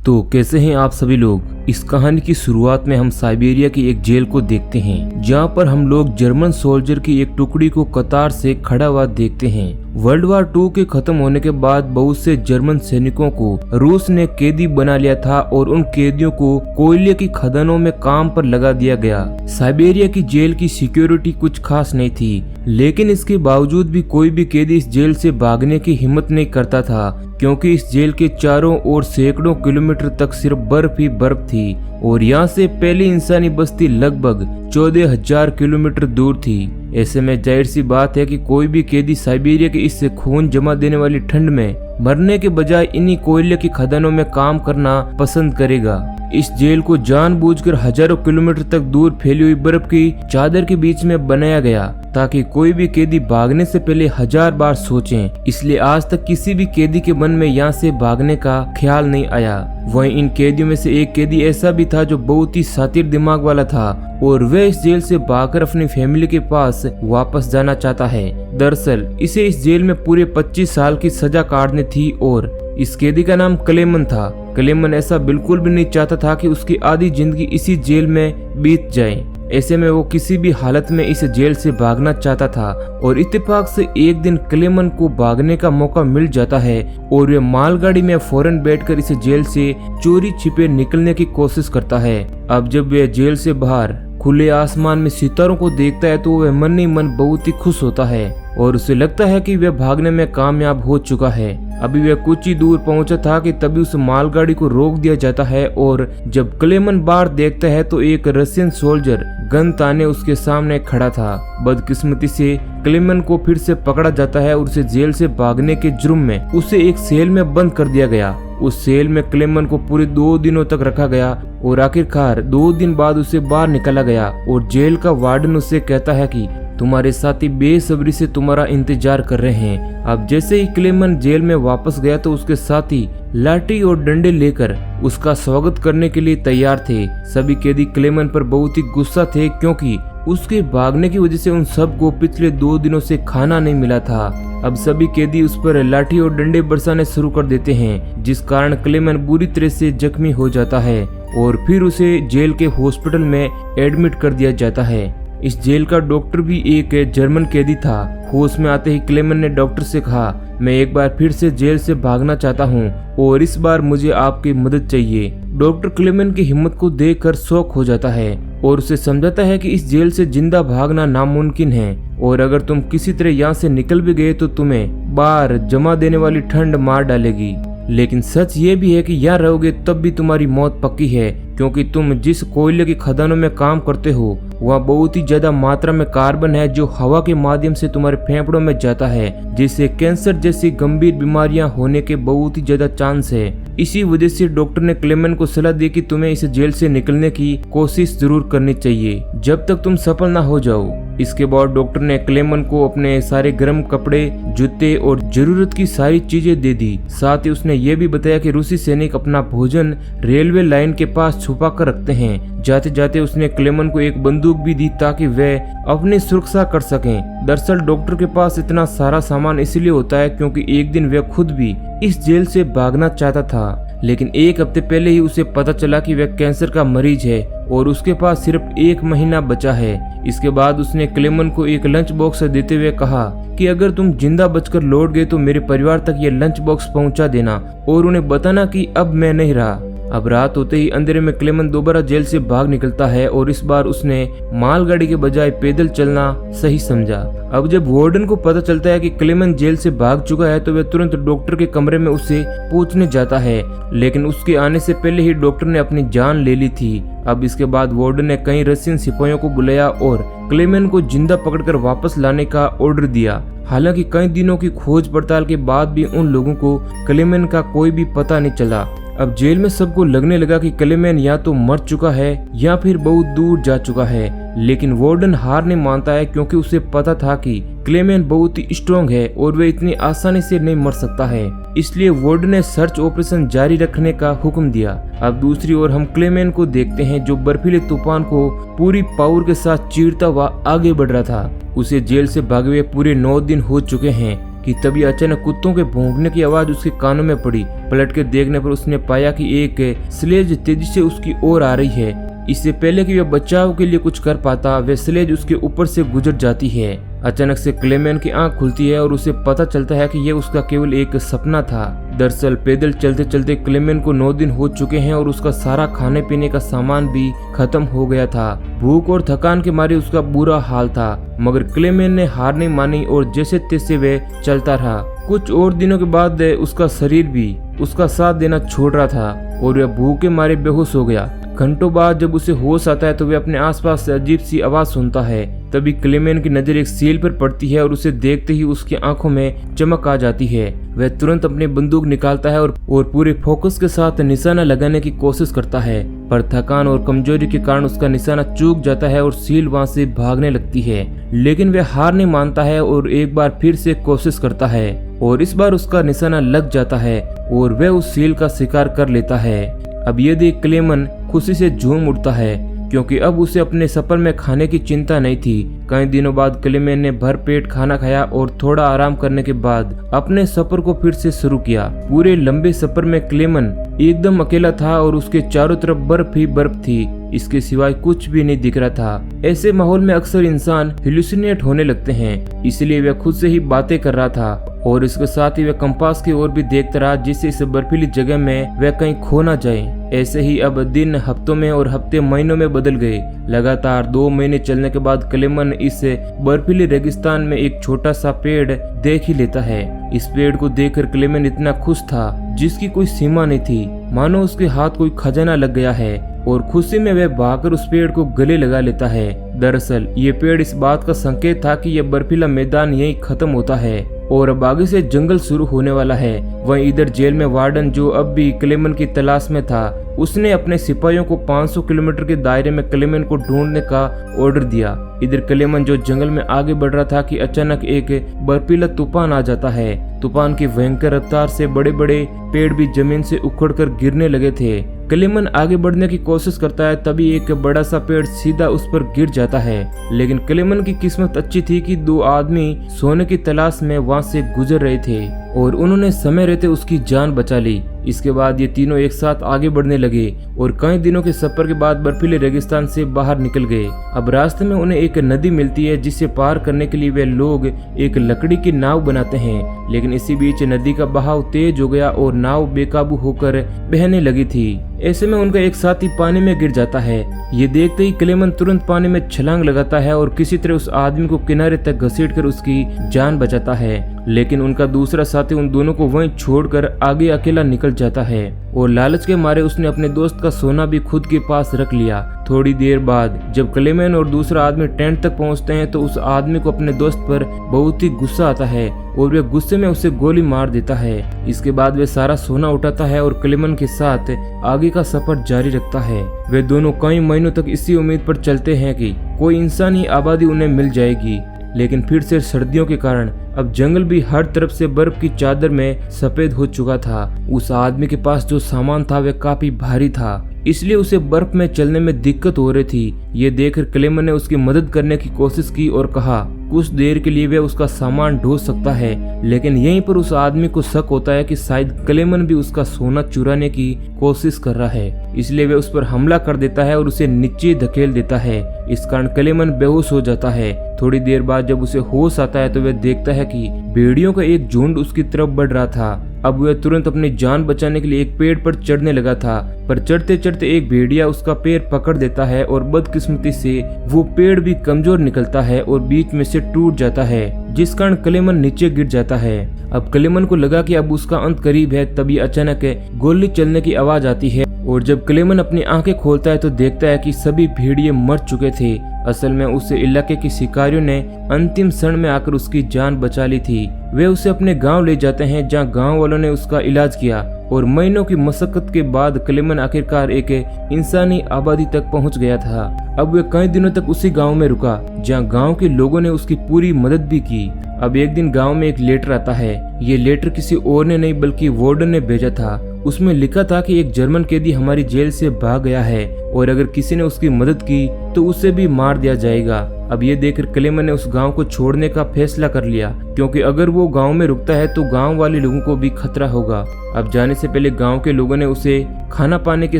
तो कैसे हैं आप सभी लोग। इस कहानी की शुरुआत में हम साइबेरिया की एक जेल को देखते हैं, जहां पर हम लोग जर्मन सोल्जर की एक टुकड़ी को कतार से खड़ा हुआ देखते हैं। वर्ल्ड वार 2 के खत्म होने के बाद बहुत से जर्मन सैनिकों को रूस ने कैदी बना लिया था और उन कैदियों को कोयले की खदानों में काम पर लगा दिया गया। साइबेरिया की जेल की सिक्योरिटी कुछ खास नहीं थी, लेकिन इसके बावजूद भी कोई भी कैदी इस जेल से भागने की हिम्मत नहीं करता था, क्योंकि इस जेल के चारों ओर सैकड़ों किलोमीटर तक सिर्फ बर्फ ही बर्फ थी और यहाँ से पहली इंसानी बस्ती लगभग 14,000 किलोमीटर दूर थी। ऐसे में जाहिर सी बात है कि कोई भी कैदी साइबेरिया के इस खून जमा देने वाली ठंड में मरने के बजाय इन्हीं कोयले की खदानों में काम करना पसंद करेगा। इस जेल को जानबूझकर हजारों किलोमीटर तक दूर फैली हुई बर्फ की चादर के बीच में बनाया गया, ताकि कोई भी कैदी भागने से पहले 1000 बार सोचें। इसलिए आज तक किसी भी कैदी के मन में यहाँ से भागने का ख्याल नहीं आया। वहीं इन कैदियों में से एक कैदी ऐसा भी था जो बहुत ही शातिर दिमाग वाला था और वह इस जेल से भागकर अपनी फैमिली के पास वापस जाना चाहता है। दरअसल इसे इस जेल में पूरे 25 साल की सजा काटनी थी और इस कैदी का नाम क्लेमन था। क्लेमन ऐसा बिल्कुल भी नहीं चाहता था कि उसकी आधी जिंदगी इसी जेल में बीत जाए। ऐसे में वो किसी भी हालत में इस जेल से भागना चाहता था और इत्तेफाक से एक दिन क्लेमन को भागने का मौका मिल जाता है और वे मालगाड़ी में फौरन बैठकर इस जेल से चोरी छिपे निकलने की कोशिश करता है। अब जब वे जेल से बाहर खुले आसमान में सितारों को देखता है तो वह मन ही मन बहुत ही खुश होता है और उसे लगता है कि वह भागने में कामयाब हो चुका है। अभी वह कुछ ही दूर पहुंचा था कि तभी उस मालगाड़ी को रोक दिया जाता है और जब क्लेमन बाहर देखता है तो एक रशियन सोल्जर गन ताने उसके सामने खड़ा था। बदकिस्मती से क्लेमन को फिर से पकड़ा जाता है और उसे जेल से भागने के जुर्म में उसे एक सेल में बंद कर दिया गया। उस सेल में क्लेमन को पूरे 2 दिनों तक रखा गया और आखिरकार 2 दिन बाद उसे बाहर निकाला गया और जेल का वार्डन उसे कहता है कि तुम्हारे साथी बेसब्री से तुम्हारा इंतजार कर रहे हैं। अब जैसे ही क्लेमन जेल में वापस गया तो उसके साथी लाठी और डंडे लेकर उसका स्वागत करने के लिए तैयार थे। सभी कैदी क्लेमन पर बहुत ही गुस्सा थे, क्योंकि उसके भागने की वजह से उन सबको पिछले 2 दिनों से खाना नहीं मिला था। अब सभी कैदी उस पर लाठी और डंडे बरसाने शुरू कर देते हैं, जिस कारण क्लेमन बुरी तरह से जख्मी हो जाता है और फिर उसे जेल के हॉस्पिटल में एडमिट कर दिया जाता है। इस जेल का डॉक्टर भी एक जर्मन कैदी था। होश में आते ही क्लेमन ने डॉक्टर से कहा, मैं एक बार फिर से जेल से भागना चाहता हूँ और इस बार मुझे आपकी मदद चाहिए। डॉक्टर क्लेमन की हिम्मत को देखकर शॉक हो जाता है और उसे समझाता है कि इस जेल से जिंदा भागना नामुमकिन है और अगर तुम किसी तरह यहाँ से निकल भी गए तो तुम्हें बाहर जमा देने वाली ठंड मार डालेगी। लेकिन सच ये भी है कि यहाँ रहोगे तब भी तुम्हारी मौत पक्की है, क्योंकि तुम जिस कोयले की खदानों में काम करते हो वहाँ बहुत ही ज्यादा मात्रा में कार्बन है जो हवा के माध्यम से तुम्हारे फेफड़ों में जाता है, जिससे कैंसर जैसी गंभीर बीमारियां होने के बहुत ही ज्यादा चांस है। इसी वजह से डॉक्टर ने क्लेमन को सलाह दी कि तुम्हें इस जेल से निकलने की कोशिश जरूर करनी चाहिए जब तक तुम सफल ना हो जाओ। इसके बाद डॉक्टर ने क्लेमन को अपने सारे गर्म कपड़े, जूते और जरूरत की सारी चीजें दे दी। साथ ही उसने ये भी बताया कि रूसी सैनिक अपना भोजन रेलवे लाइन के पास छुपा कर रखते हैं। जाते जाते उसने क्लेमन को एक बंदूक भी दी ताकि वह अपनी सुरक्षा कर सकें। दरअसल डॉक्टर के पास इतना सारा सामान इसलिए होता है क्योंकि एक दिन वह खुद भी इस जेल से भागना चाहता था, लेकिन 1 हफ्ते पहले ही उसे पता चला कि वह कैंसर का मरीज है और उसके पास सिर्फ 1 महीना बचा है। इसके बाद उसने क्लेमन को एक लंच बॉक्स देते हुए कहा कि अगर तुम जिंदा बचकर लौट गए तो मेरे परिवार तक ये लंच बॉक्स पहुंचा देना और उन्हें बताना कि अब मैं नहीं रहा। अब रात होते ही अंधेरे में क्लेमन दोबारा जेल से भाग निकलता है और इस बार उसने मालगाड़ी के बजाय पैदल चलना सही समझा। अब जब वार्डन को पता चलता है कि क्लेमन जेल से भाग चुका है तो वह तुरंत डॉक्टर के कमरे में उसे पूछने जाता है, लेकिन उसके आने से पहले ही डॉक्टर ने अपनी जान ले ली थी। अब इसके बाद वार्डन ने कई रशियन सिपाहियों को बुलाया और क्लेमन को जिंदा पकड़कर वापस लाने का ऑर्डर दिया। हालांकि कई दिनों की खोज पड़ताल के बाद भी उन लोगों को क्लेमन का कोई भी पता नहीं चला। अब जेल में सबको लगने लगा कि क्लेमन या तो मर चुका है या फिर बहुत दूर जा चुका है, लेकिन वार्डन हार नहीं मानता है क्योंकि उसे पता था कि क्लेमन बहुत ही स्ट्रॉन्ग है और वह इतनी आसानी से नहीं मर सकता है। इसलिए वार्डन ने सर्च ऑपरेशन जारी रखने का हुक्म दिया। अब दूसरी ओर हम क्लेमन को देखते हैं जो बर्फीले तूफान को पूरी पावर के साथ चीरता हुआ आगे बढ़ रहा था। उसे जेल से भागे हुए पूरे 9 दिन हो चुके हैं। कि तभी अचानक कुत्तों के भौंकने की आवाज उसके कानों में पड़ी। पलट के देखने पर उसने पाया कि एक स्लेज तेजी से उसकी ओर आ रही है। इससे पहले कि वह बचाव के लिए कुछ कर पाता, वह स्लेज उसके ऊपर से गुजर जाती है। अचानक से क्लेमेन की आंख खुलती है और उसे पता चलता है कि यह उसका केवल एक सपना था। दरअसल पैदल चलते चलते क्लेमेन को 9 दिन हो चुके हैं और उसका सारा खाने पीने का सामान भी खत्म हो गया था। भूख और थकान के मारे उसका बुरा हाल था, मगर क्लेमेन ने हार नहीं मानी और जैसे तैसे वह चलता रहा। कुछ और दिनों के बाद उसका शरीर भी उसका साथ देना छोड़ रहा था और वह भूख के मारे बेहोश हो गया। घंटों बाद जब उसे होश आता है तो वह अपने आसपास से अजीब सी आवाज सुनता है। तभी क्लेमेन की नजर एक सील पर पड़ती है और उसे देखते ही उसकी आंखों में चमक आ जाती है। वह तुरंत अपनी बंदूक निकालता है और पूरे फोकस के साथ निशाना लगाने की कोशिश करता है, पर थकान और कमजोरी के कारण उसका निशाना चूक जाता है और सील वहां से भागने लगती है। लेकिन वह हार नहीं मानता है और एक बार फिर से कोशिश करता है और इस बार उसका निशाना लग जाता है और वह उस सील का शिकार कर लेता है। अब ये देख क्लेमेन खुशी से झूम उठता है, क्योंकि अब उसे अपने सफर में खाने की चिंता नहीं थी। कई दिनों बाद क्लेमेन ने भर पेट खाना खाया और थोड़ा आराम करने के बाद अपने सफर को फिर से शुरू किया। पूरे लंबे सफर में क्लेमेन एकदम अकेला था और उसके चारों तरफ बर्फ ही बर्फ थी, इसके सिवाय कुछ भी नहीं दिख रहा था। ऐसे माहौल में अक्सर इंसान हेलुसिनेट होने लगते हैं, इसलिए वह खुद से ही बातें कर रहा था और इसके साथ ही वह कंपास की ओर भी देखता रहा, जिससे इस बर्फीली जगह में वह कहीं खो ना जाए। ऐसे ही अब दिन हफ्तों में और हफ्ते महीनों में बदल गए। लगातार 2 महीने चलने के बाद क्लेमेन इस बर्फीले रेगिस्तान में एक छोटा सा पेड़ देख ही लेता है। इस पेड़ को देखकर क्लेमेन इतना खुश था जिसकी कोई सीमा नहीं थी, मानो उसके हाथ कोई खजाना लग गया है और खुशी में वह भागकर उस पेड़ को गले लगा लेता है। दरअसल ये पेड़ इस बात का संकेत था कि यह बर्फीला मैदान यहीं खत्म होता है और अब आगे से जंगल शुरू होने वाला है। वहीं इधर जेल में वार्डन, जो अब भी क्लेमेन की तलाश में था, उसने अपने सिपाहियों को 500 किलोमीटर के दायरे में क्लेमेन को ढूंढने का ऑर्डर दिया। इधर क्लेमेन जो जंगल में आगे बढ़ रहा था कि अचानक एक बर्फीला तूफान आ जाता है। तूफान की भयंकर रफ्तार से बड़े बड़े पेड़ भी जमीन से उखड़कर गिरने लगे थे। क्लेमेन आगे बढ़ने की कोशिश करता है, तभी एक बड़ा सा पेड़ सीधा उस पर गिर जाता है। लेकिन क्लेमेन की किस्मत अच्छी थी कि 2 आदमी सोने की तलाश में वहां से गुजर रहे थे और उन्होंने समय रहते उसकी जान बचा ली। इसके बाद ये तीनों एक साथ आगे बढ़ने लगे और कई दिनों के सफर के बाद बर्फीले रेगिस्तान से बाहर निकल गए। अब रास्ते में उन्हें एक नदी मिलती है, जिसे पार करने के लिए वे लोग एक लकड़ी की नाव बनाते हैं। लेकिन इसी बीच नदी का बहाव तेज हो गया और नाव बेकाबू होकर बहने लगी थी। ऐसे में उनका एक साथी पानी में गिर जाता है। ये देखते ही क्लेमेन तुरंत पानी में छलांग लगाता है और किसी तरह उस आदमी को किनारे तक घसीटकर उसकी जान बचाता है। लेकिन उनका दूसरा साथी उन दोनों को वहीं छोड़कर आगे अकेला निकल जाता है और लालच के मारे उसने अपने दोस्त का सोना भी खुद के पास रख लिया। थोड़ी देर बाद जब क्लेमेन और दूसरा आदमी टेंट तक पहुंचते हैं तो उस आदमी को अपने दोस्त पर बहुत ही गुस्सा आता है और वह गुस्से में उसे गोली मार देता है। इसके बाद वे सारा सोना उठाता है और क्लेमेन के साथ आगे का सफर जारी रखता है। वे दोनों कई महीनों तक इसी उम्मीद पर चलते हैं कि कोई इंसानी आबादी उन्हें मिल जाएगी। लेकिन फिर से सर्दियों के कारण अब जंगल भी हर तरफ से बर्फ की चादर में सफेद हो चुका था। उस आदमी के पास जो सामान था वह काफी भारी था, इसलिए उसे बर्फ में चलने में दिक्कत हो रही थी। ये देखकर क्लेमेन ने उसकी मदद करने की कोशिश की और कहा कुछ देर के लिए वह उसका सामान ढो सकता है। लेकिन यहीं पर उस आदमी को शक होता है कि शायद क्लेमेन भी उसका सोना चुराने की कोशिश कर रहा है, इसलिए वह उस पर हमला कर देता है और उसे नीचे धकेल देता है। इस कारण क्लेमेन बेहोश हो जाता है। थोड़ी देर बाद जब उसे होश आता है तो वह देखता है कि भेड़ियों का एक झुंड उसकी तरफ बढ़ रहा था। अब वह तुरंत अपनी जान बचाने के लिए एक पेड़ पर चढ़ने लगा था, पर चढ़ते चढ़ते एक भेड़िया उसका पैर पकड़ देता है और बदकिस्मती से वो पेड़ भी कमजोर निकलता है और बीच में से टूट जाता है, जिस कारण क्लेमेन नीचे गिर जाता है। अब क्लेमेन को लगा कि अब उसका अंत करीब है, तभी अचानक गोली चलने की आवाज आती है और जब क्लेमेन अपनी आंखें खोलता है तो देखता है कि सभी भेड़िए मर चुके थे। असल में उस इलाके के शिकारियों ने अंतिम क्षण में आकर उसकी जान बचा ली थी। वे उसे अपने गांव ले जाते हैं, जहां गांव वालों ने उसका इलाज किया और महीनों की मशक्कत के बाद क्लेमेन आखिरकार एक इंसानी आबादी तक पहुंच गया था। अब वे कई दिनों तक उसी गांव में रुका, जहां गांव के लोगों ने उसकी पूरी मदद भी की। अब एक दिन गांव में एक लेटर आता है। ये लेटर किसी और ने नहीं बल्कि वार्डन ने भेजा था। उसमें लिखा था कि एक जर्मन कैदी हमारी जेल से भाग गया है और अगर किसी ने उसकी मदद की तो उसे भी मार दिया जाएगा। अब ये देखकर क्लेमन ने उस गांव को छोड़ने का फैसला कर लिया, क्योंकि अगर वो गांव में रुकता है तो गांव वाले लोगों को भी खतरा होगा। अब जाने से पहले गांव के लोगों ने उसे खाना पाने के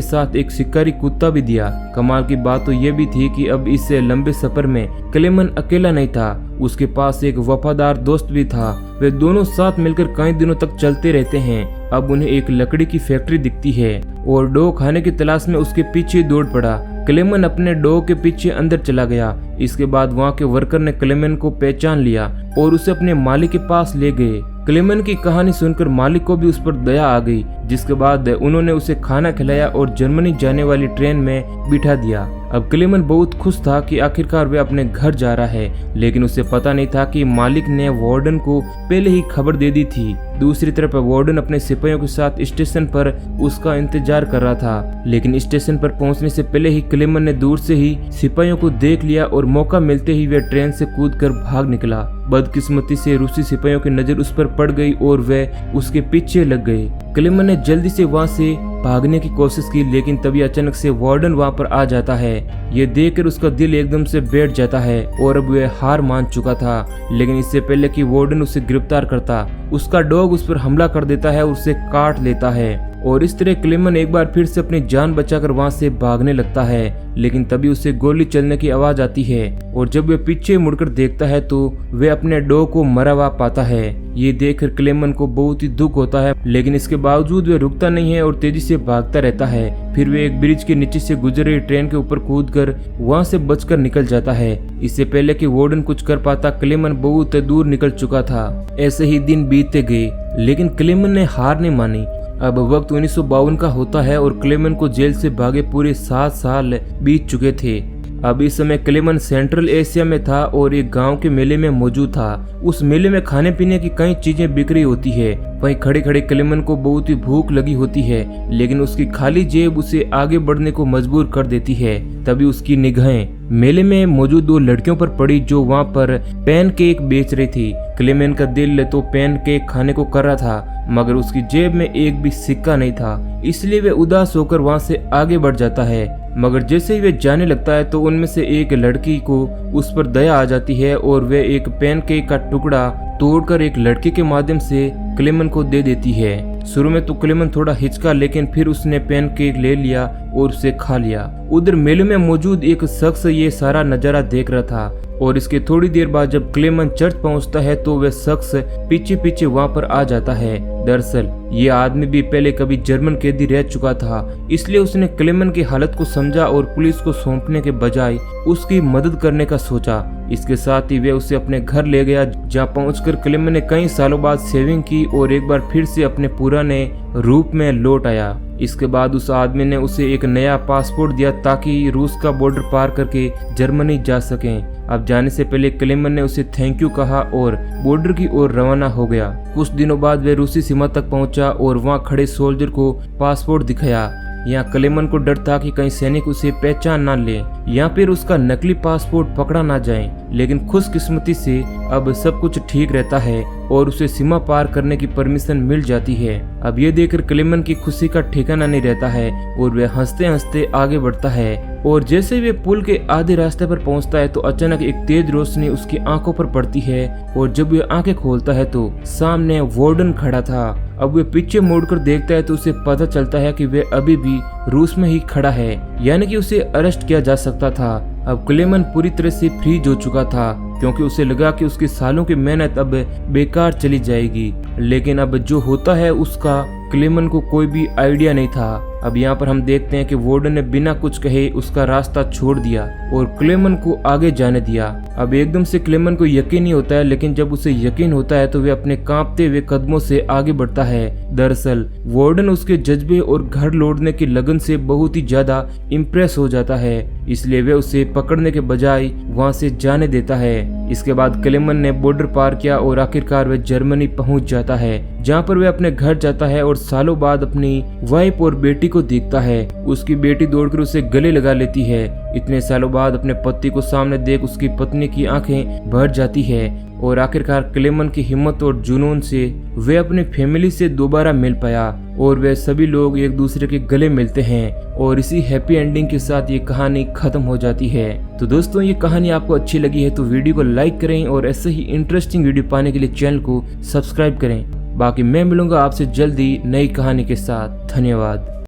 साथ एक शिकारी कुत्ता भी दिया। कमाल की बात तो ये भी थी कि अब इस लंबे सफर में क्लेमन अकेला नहीं था, उसके पास एक वफादार दोस्त भी था। वे दोनों साथ मिलकर कई दिनों तक चलते रहते हैं। अब उन्हें एक लकड़ी की फैक्ट्री दिखती है और डॉ खाने की तलाश में उसके पीछे दौड़ पड़ा। क्लेमन अपने डॉ के पीछे अंदर चला गया। इसके बाद वहाँ के वर्कर ने क्लेमन को पहचान लिया और उसे अपने मालिक के पास ले गए। क्लेमन की कहानी सुनकर मालिक को भी उस पर दया आ गई, जिसके बाद उन्होंने उसे खाना खिलाया और जर्मनी जाने वाली ट्रेन में बिठा दिया। अब क्लेमन बहुत खुश था कि आखिरकार वे अपने घर जा रहा है, लेकिन उसे पता नहीं था कि मालिक ने वार्डन को पहले ही खबर दे दी थी। दूसरी तरफ वार्डन अपने सिपाहियों के साथ स्टेशन पर उसका इंतजार कर रहा था, लेकिन स्टेशन पर पहुंचने से पहले ही क्लेमन ने दूर से ही सिपाहियों को देख लिया और मौका मिलते ही वे ट्रेन से कूदकर भाग निकला। बदकिस्मती से रूसी सिपाहियों की नजर उस पर पड़ गई और वे उसके पीछे लग गए। क्लेमन ने जल्दी से वहां से भागने की कोशिश की, लेकिन तभी अचानक से वार्डन वहां पर आ जाता है। ये देखकर उसका दिल एकदम से बैठ जाता है और अब वह हार मान चुका था। लेकिन इससे पहले कि वार्डन उसे गिरफ्तार करता, उसका डॉग उस पर हमला कर देता है और उसे काट लेता है। और इस तरह क्लेमन एक बार फिर से अपनी जान बचाकर वहां से भागने लगता है, लेकिन तभी उसे गोली चलने की आवाज आती है और जब वह पीछे मुड़कर देखता है तो वह अपने डॉग को मरा हुआ पाता है। ये देखकर क्लेमन को बहुत ही दुख होता है, लेकिन इसके बावजूद वह रुकता नहीं है और तेजी से भागता रहता है। फिर वे एक ब्रिज के नीचे से गुजर रही ट्रेन के ऊपर कूदकर वहां से बचकर निकल जाता है। इससे पहले कि वार्डन कुछ कर पाता, क्लेमन बहुत दूर निकल चुका था। ऐसे ही दिन बीतते गए, लेकिन क्लेमन ने हार नहीं मानी। अब वक्त 1952 का होता है और क्लेमन को जेल से भागे पूरे 7 साल बीत चुके थे। अब इस समय क्लेमन सेंट्रल एशिया में था और एक गांव के मेले में मौजूद था। उस मेले में खाने पीने की कई चीजें बिक्री होती है। वहीं खड़े खड़े क्लेमन को बहुत ही भूख लगी होती है, लेकिन उसकी खाली जेब उसे आगे बढ़ने को मजबूर कर देती है। तभी उसकी निगाहें मेले में मौजूद 2 लड़कियों पर पड़ी जो वहां पर पैन केक बेच रही थी। क्लेमन का दिल तो पैन केक खाने को कर रहा था, मगर उसकी जेब में एक भी सिक्का नहीं था, इसलिए वे उदास होकर वहां से आगे बढ़ जाता है। मगर जैसे ही वे जाने लगता है तो उनमें से एक लड़की को उस पर दया आ जाती है और वे एक पैन केक का टुकड़ा तोड़कर एक लड़के के माध्यम से क्लेमन को दे देती है। शुरू में तो क्लेमन थोड़ा हिचका, लेकिन फिर उसने पैन केक ले लिया और उसे खा लिया। उधर मेले में मौजूद एक शख्स ये सारा नजारा देख रहा था और इसके थोड़ी देर बाद जब क्लेमन चर्च पहुंचता है तो वह शख्स पीछे पीछे वहां पर आ जाता है। दरअसल ये आदमी भी पहले कभी जर्मन कैदी रह चुका था, इसलिए उसने क्लेमन की हालत को समझा और पुलिस को सौंपने के बजाय उसकी मदद करने का सोचा। इसके साथ ही वे उसे अपने घर ले गया, जहां पहुंचकर क्लेमन ने कई सालों बाद सेविंग की और एक बार फिर से अपने पुराने रूप में लौट आया। इसके बाद उस आदमी ने उसे एक नया पासपोर्ट दिया ताकि रूस का बॉर्डर पार करके जर्मनी जा सकें। अब जाने से पहले क्लेमन ने उसे थैंक यू कहा और बॉर्डर की ओर रवाना हो गया। कुछ दिनों बाद वे रूसी सीमा तक पहुंचा और वहां खड़े सोल्जर को पासपोर्ट दिखाया। यहाँ क्लेमन को डर था कि कहीं सैनिक उसे पहचान ना ले या फिर उसका नकली पासपोर्ट पकड़ा ना जाए, लेकिन खुशकिस्मती से अब सब कुछ ठीक रहता है और उसे सीमा पार करने की परमिशन मिल जाती है। अब ये देखकर क्लेमन की खुशी का ठिकाना नहीं रहता है और वह हंसते हंसते आगे बढ़ता है। और जैसे वे पुल के आधे रास्ते पर पहुंचता है तो अचानक एक तेज रोशनी उसकी आंखों पर पड़ती है और जब वह आंखें खोलता है तो सामने वार्डन खड़ा था। अब वे पीछे मुड़कर देखता है तो उसे पता चलता है कि वह अभी भी रूस में ही खड़ा है, यानी कि उसे अरेस्ट किया जा सकता था। अब क्लेमन पूरी तरह से फ्रीज हो चुका था क्योंकि उसे लगा कि उसकी सालों की मेहनत अब बेकार चली जाएगी, लेकिन अब जो होता है उसका क्लेमन को कोई भी आइडिया नहीं था। अब यहाँ पर हम देखते हैं कि वार्डन ने बिना कुछ कहे उसका रास्ता छोड़ दिया और क्लेमन को आगे जाने दिया। अब एकदम से क्लेमन को यकीन नहीं होता है, लेकिन जब उसे यकीन होता है तो वे अपने कांपते हुए कदमों से आगे बढ़ता है। दरअसल वार्डन उसके जज्बे और घर लौटने की लगन से बहुत ही ज्यादा इम्प्रेस हो जाता है, इसलिए वे उसे पकड़ने के बजाय वहां से जाने देता है। इसके बाद क्लेमन ने बॉर्डर पार किया और आखिरकार वह जर्मनी पहुंच जाता है, जहां पर वह अपने घर जाता है और सालों बाद अपनी वाइफ और बेटी को देखता है। उसकी बेटी दौड़कर उसे गले लगा लेती है। इतने सालों बाद अपने पति को सामने देख उसकी पत्नी की आंखें भर जाती है। और आखिरकार क्लेमन की हिम्मत और जुनून से वे अपनी फैमिली से दोबारा मिल पाया और वे सभी लोग एक दूसरे के गले मिलते हैं और इसी हैप्पी एंडिंग के साथ ये कहानी खत्म हो जाती है। तो दोस्तों, ये कहानी आपको अच्छी लगी है तो वीडियो को लाइक करें और ऐसे ही इंटरेस्टिंग वीडियो पाने के लिए चैनल को सब्सक्राइब करें। बाकी मैं मिलूंगा आपसे जल्दी नई कहानी के साथ। धन्यवाद।